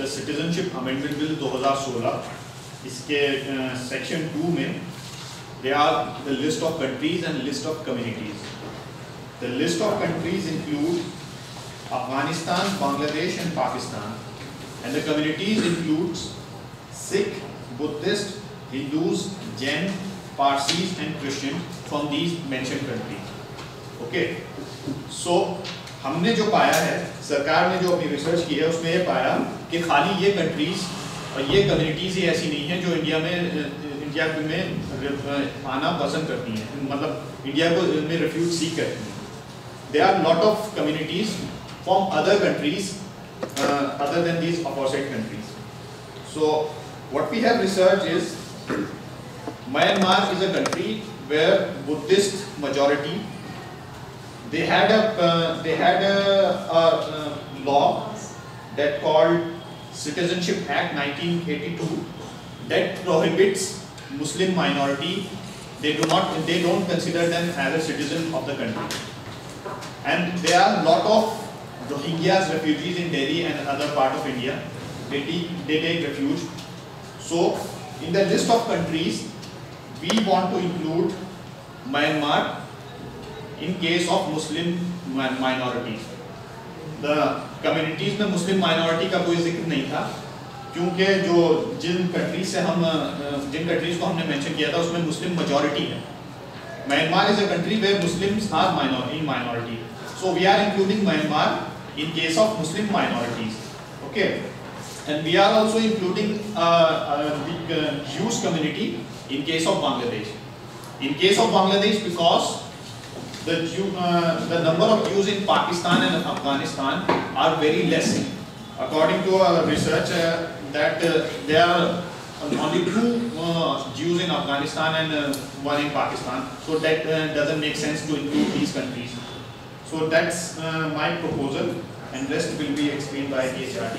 The citizenship amendment bill 2016, इसके section 2 में they are the list of countries and list of communities. The list of countries include Afghanistan, Bangladesh and Pakistan, and the communities includes Sikh, Buddhist, Hindus, Jain, Parsis and Christian from these mentioned countries. Okay, so हमने जो पाया है, सरकार ने जो अपनी research की है उसमें ये पाया कि खाली ये कंट्रीज और ये कम्युनिटीज ही ऐसी नहीं है जो इंडिया में आना पसंद करती हैं, मतलब इंडिया को में रिफ्यूज सीख करती हैं. There are lot of communities from other countries other than these aforesaid countries. So what we have researched is Myanmar is a country where Buddhist majority. They had a law that called Citizenship Act 1982 that prohibits Muslim minority. They don't consider them as a citizen of the country. And there are lot of Rohingyas refugees in Delhi and other part of India. They take refuge. So in the list of countries, we want to include Myanmar in case of Muslim minorities. The communities में Muslim minority का कोई जिक्र नहीं था, क्योंकि जिन countries को हमने mention किया था उसमें मुस्लिम majority है. Myanmar is a country where Muslims are in minority. So we are including Myanmar in case of Muslim minorities. Okay, and we are also including the Jewish community in case of Bangladesh. In case of Bangladesh, because the number of Jews in Pakistan and Afghanistan are very less. According to our research, that there are only 2 Jews in Afghanistan and 1 in Pakistan. So that doesn't make sense to include these countries. So that's my proposal, and rest will be explained by the HRD.